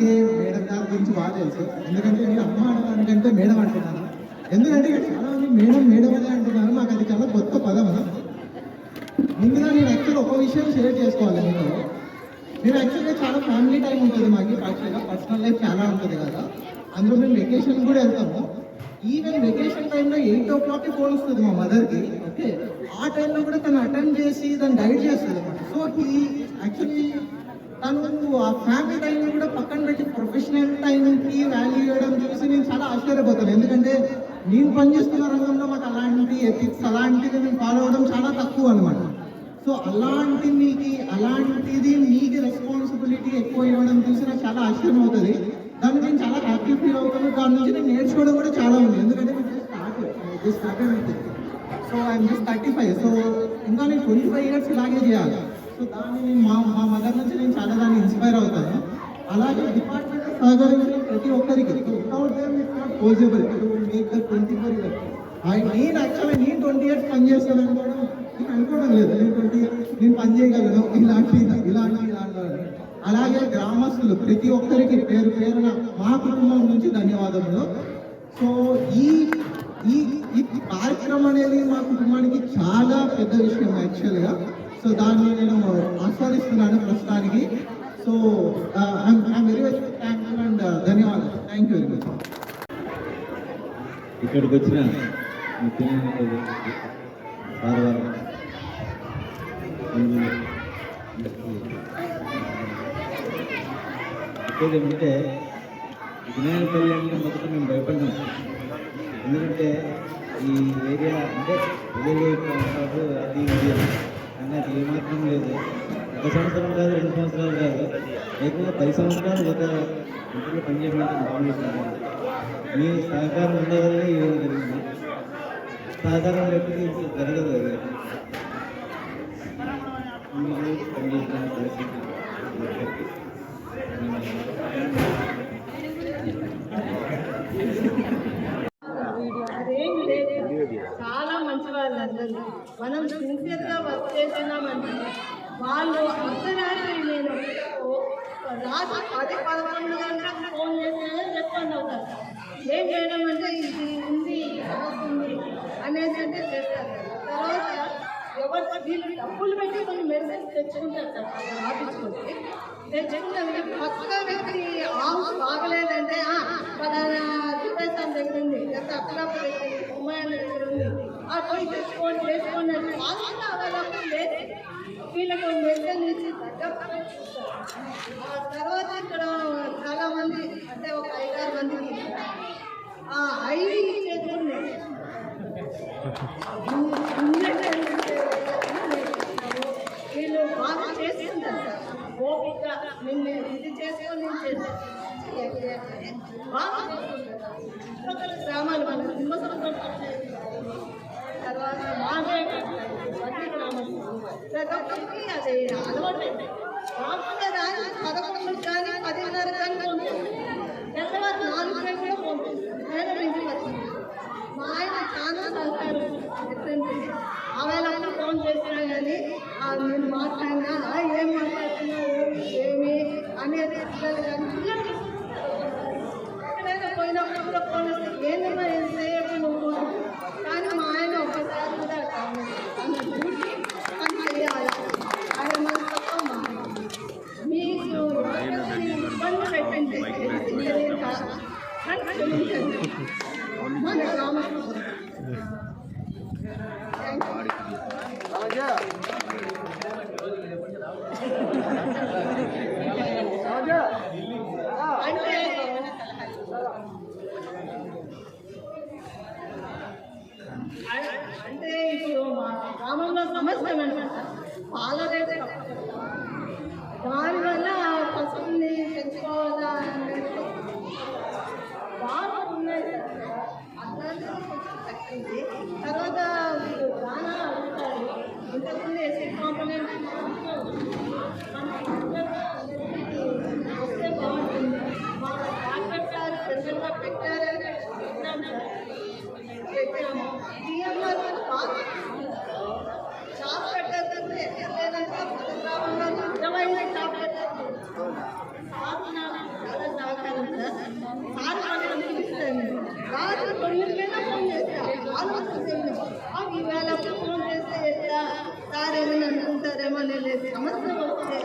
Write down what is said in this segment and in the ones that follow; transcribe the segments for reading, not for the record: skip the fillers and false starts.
అందుకే మేడం గారి గురించి బాగా తెలుసు. ఎందుకంటే నేను అమ్మ అనడానికంటే మేడం అంటున్నాను. ఎందుకంటే చాలా మంది మేడం మేడం అనే అంటున్నారు. నాకు అది చాలా కొత్త పదం. ముందుగా నేను యాక్చువల్ ఒక విషయం షేర్ చేసుకోవాలి మీతో. మేము యాక్చువల్గా చాలా ఫ్యామిలీ టైం ఉంటుంది మాకు, యాక్చువల్గా పర్సనల్ లైఫ్ చాలా ఉంటుంది కదా. అందులో మేము వెకేషన్ కూడా వెళ్తాము. ఈవెన్ వెకేషన్ టైంలో 8 o'clockకి ఫోన్ వస్తుంది మా మదర్కి. ఓకే, ఆ టైంలో కూడా తను అటెండ్ చేసి దాన్ని గైడ్ చేస్తుంది అనమాట. సో యాక్చువల్లీ తను ఆ ఫ్యామిలీ టైంని కూడా పక్కన పెట్టి ప్రొఫెషనల్ టైంకి వాల్యూ ఇవ్వడం చూసి నేను చాలా ఆశ్చర్యపోతాను. ఎందుకంటే నేను పనిచేస్తున్న రంగంలో మాకు అలాంటి ఎథిక్స్ అలాంటిది మేము ఫాలో అవ్వడం చాలా తక్కువ అనమాట. సో అలాంటిది మీకు రెస్పాన్సిబిలిటీ ఎక్కువ ఇవ్వడం చూసి నాకు చాలా ఆశ్చర్యం అవుతుంది. దాన్ని నేను చాలా హ్యాపీ ఫీల్ అవుతాను. దాని నుంచి నేను నేర్చుకోవడం కూడా చాలా ఉంది. ఎందుకంటే నేను started so I'm just 35. So ఇంకా నేను 25 years ఇలాగే చేయాలి. సో దాన్ని నేను మా మదర్ నుంచి నేను చాలా దాన్ని ఇన్స్పైర్ అవుతాను. అలాగే డిపార్ట్మెంట్ సహకరించిన ప్రతి ఒక్కరికి without them it's not possible to make the 24 years. నేను యాక్చువల్గా నేను 20 years పనిచేస్తాను అనుకోవడం నేను అనుకోవడం లేదు. నేను పని చేయగలను ఇలాంటి. అలాగే గ్రామస్తులు ప్రతి ఒక్కరికి పేరు పేరున మా కుటుంబం నుంచి ధన్యవాదములు. సో ఈ కార్యక్రమం అనేది మా కుటుంబానికి చాలా పెద్ద విషయం యాక్చువల్గా. సో దాన్ని నేను ఆస్వాదిస్తున్నాను ప్రస్తుతానికి. So I'm very much thankful and ధన్యవాదాలు. Thank you very much. ఇక్కడికి వచ్చిన ఏమిటంటే వినాయకపల్లి అంటే మొదట మేము భయపడ్డాం. ఎందుకంటే ఈ ఏరియా అంటే ఉంటారు అది ఇది కానీ అది ఏమాత్రం లేదు. 1 సంవత్సరం కాదు, 2 సంవత్సరాలు కాదు, ఎక్కువ 10 సంవత్సరాలు ఒక ఇంట్లో పనిచేయమంటే బాగుంటుంది. మీ సహకారం ఉండేవల్లే ఈ రోజు జరిగింది. సహకారం లేకపోతే జరగదు. అది పనిచేసిన పరిస్థితి అదేం లేదు. చాలా మంచి వాళ్ళు అందరూ. మనం సిన్సియర్గా వర్క్ చేస్తున్నామంటే వాళ్ళు అర్ధరాత్రి నేను రాత్రి 10-11 గంటలకు ఫోన్ చేసినా రెస్పాండ్ అవుతారు. ఏం చేయడం అంటే ఇది ఉంది అవుతుంది అనేది అంటే చేస్తారు. తర్వాత ఎవరు వీళ్ళు డబ్బులు పెట్టి కొన్ని మెడిసిన్స్ తెచ్చుకుంటారు సార్. రాపించుకుంటే తెచ్చుకుంటే పక్కగా వ్యక్తి హౌస్ బాగలేదంటే పలానా దివ్యస్థానం దగ్గర ఉంది, లేకపోతే అప్పుడప్పుడు ఉమ్మాయి దగ్గర ఉంది, ఆ పోయి తెచ్చుకోండి వేసుకోండి అంటే వాళ్ళు అవైలబుల్ లేదు. వీళ్ళకు మెడిసిన్ ఇచ్చి తర్వాత ఇక్కడ చాలా మంది అంటే ఒక 5-6 మందికి ఐడి ఇచ్చేది వీళ్ళు బాగా చేసుకుంటారు సార్. ఓపిక నిన్ను ఇది చేసుకొని నేను చేస్తాను బాగా చేసుకుంటారు. గ్రామాలు మన సింహసముద్రం తర్వాత మాదే ప్రతి గ్రామం ప్రతి ఒక్కరికి అది అలవాటు. రాకుండా రాని 11 కానీ 10:30 కానీ తెల్లవారు 4 కూడా పంపిస్తుంది. నేను ఇంటికి వచ్చింది. మా ఆయన చాలా సహకారం ఎత్తండి. అవైలబుల్ ఫోన్ చేసినా కానీ నేను మాట్లాడినా ఏం మాట్లాడుతున్నావు ఏమి అనేది పిల్లలు ఎక్కడైనా పోయినప్పుడు కూడా ఫోన్ వస్తే ఏంటమ్మా ఎంతసేపు నువ్వు కానీ మా ఆయన ఒకసారి కూడా డ్యూటీ పని చేయాలి. ఆయన మన తప్ప మీకు ఇబ్బంది పెట్టండి మన గ్రామం. అంటే ఇప్పుడు మా గ్రామంలో సమస్య ఏమంటారు పాల రేటు దానివల్ల పశువుల్ని పెంచుకోవాలా బాగా ఉన్నాయి. అట్లాంటి తగ్గింది. తర్వాత దానా అడుగుతారు. ఇంతకుముందు ఎస్సీ కాంపోనెంట్ వస్తే బాగుంటుంది. మా డాక్టర్ గారు జనరల్గా పెట్టారని పెట్టాం సార్. పెట్టాము టీఎంఆర్ బాగా షాప్ పెట్టద్దంటే ఎక్కడ లేదంటే 10 గ్రామంలో 20 షాప్ పెట్టద్దు. చాలా సార్ మనం పిలుస్తాను రాత్రి 9 ఫోన్ చేస్తా ఆలోచించాను ఈవేళ ఫోన్ చేస్తే ఎట్లా సార్ ఏమైనా అనుకుంటారేమో లేదు సమస్య వస్తే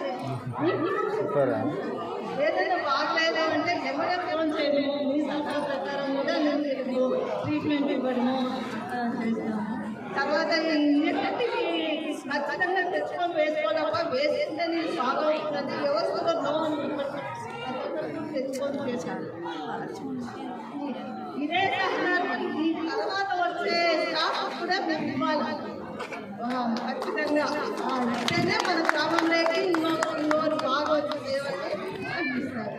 ఏదైనా బాగలేదంటే ఎవరైనా ఫోన్ చేయడము మీ సలహా ప్రకారం కూడా నేను ట్రీట్మెంట్ ఇవ్వడము చేస్తాము. తర్వాత ఏంటంటే ఖచ్చితంగా తెచ్చుకొని వేసుకోవాలప్ప వేసిందే నేను బాగా ఉంటుంది వ్యవస్థలో నో అనుకుంటున్నాను తెచ్చుకొని చేశాను. ఇదే సహనాలు ఈ తర్వాత వచ్చే స్టాఫ్ కూడా మేము ఇవ్వాలి ఖచ్చితంగా ఇస్తేనే మన గ్రామంలోకి ఇంకోరు బాగా వచ్చి సేవలు అందిస్తారు.